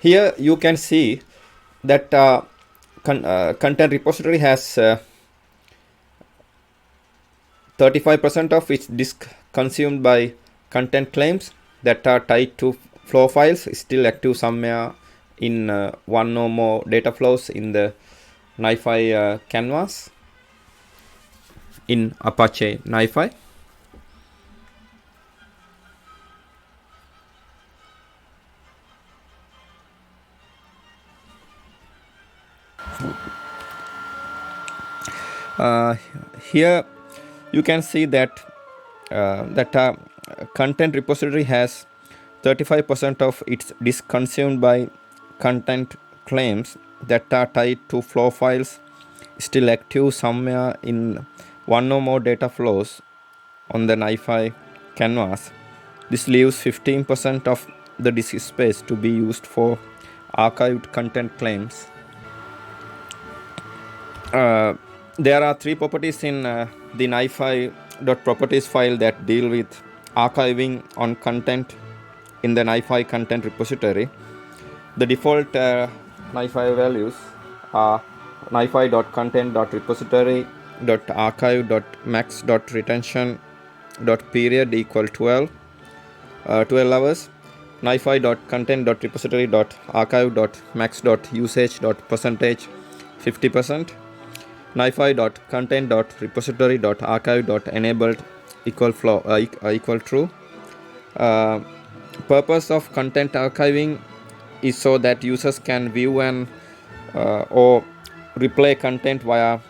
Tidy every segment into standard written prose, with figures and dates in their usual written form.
Here you can see that content repository has 35% of its disk consumed by content claims that are tied to flow files still active somewhere in one or more data flows in the NiFi canvas in Apache NiFi. Here you can see that content repository has 35% of its disk consumed by content claims that are tied to flow files still active somewhere in one or more data flows on the NiFi canvas. This leaves 15% of the disk space to be used for archived content claims. There are three properties in the NiFi.properties file that deal with archiving on content in the NiFi content repository. The default NiFi values are NiFi.content.repository.archive.max.retention.period equal 12 hours. NiFi.content.repository.archive.max.usage.percentage 50%. NiFi.content.repository.archive.enabled equal true. Purpose of content archiving is so that users can view and or replay content via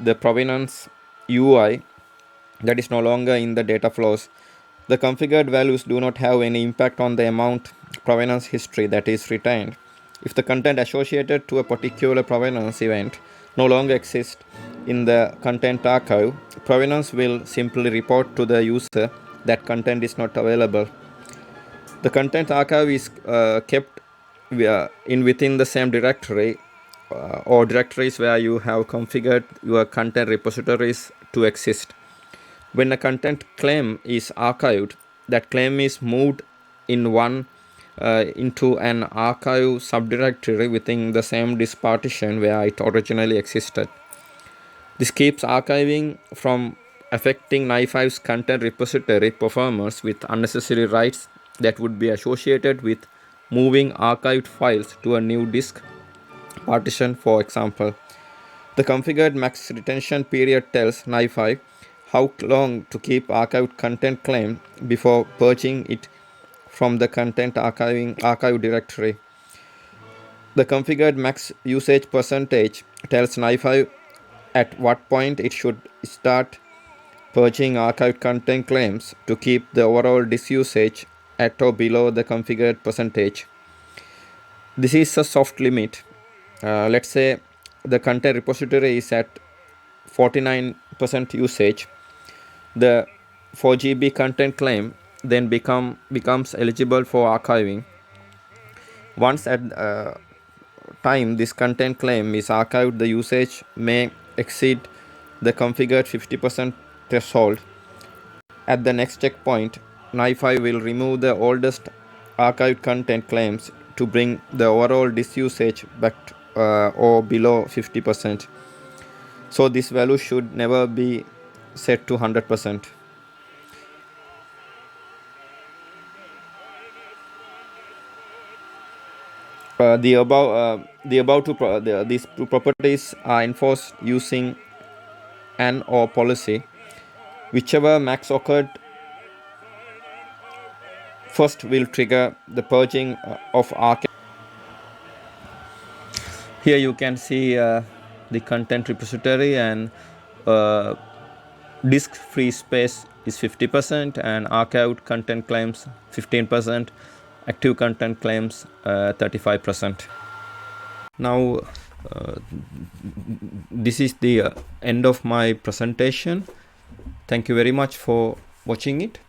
the provenance UI that is no longer in the data flows. The configured values do not have any impact on the amount provenance history that is retained. If the content associated to a particular provenance event no longer exists in the content archive, provenance will simply report to the user that content is not available. The content archive is kept within the same directory or directories where you have configured your content repositories to exist. When a content claim is archived, that claim is moved into an archive subdirectory within the same disk partition where it originally existed. This keeps archiving from affecting NiFi's content repository performance with unnecessary writes that would be associated with moving archived files to a new disk partition, for example. The configured max retention period tells NiFi how long to keep archived content claim before purging it from the content archive directory. The configured max usage percentage tells NiFi at what point it should start purging archived content claims to keep the overall disk usage at or below the configured percentage. This is a soft limit. Let's say the content repository is at 49% usage. The 4 GB content claim then becomes eligible for archiving. Once at time this content claim is archived, the usage may exceed the configured 50% threshold. At the next checkpoint, NiFi will remove the oldest archived content claims to bring the overall disk usage back or below 50%. So this value should never be set to 100%. These two properties are enforced using an or policy. Whichever max occurred first will trigger the purging of archive. Here you can see the content repository, and disk free space is 50% and archived content claims 15%, active content claims 35%. Now this is the end of my presentation. Thank you very much for watching it.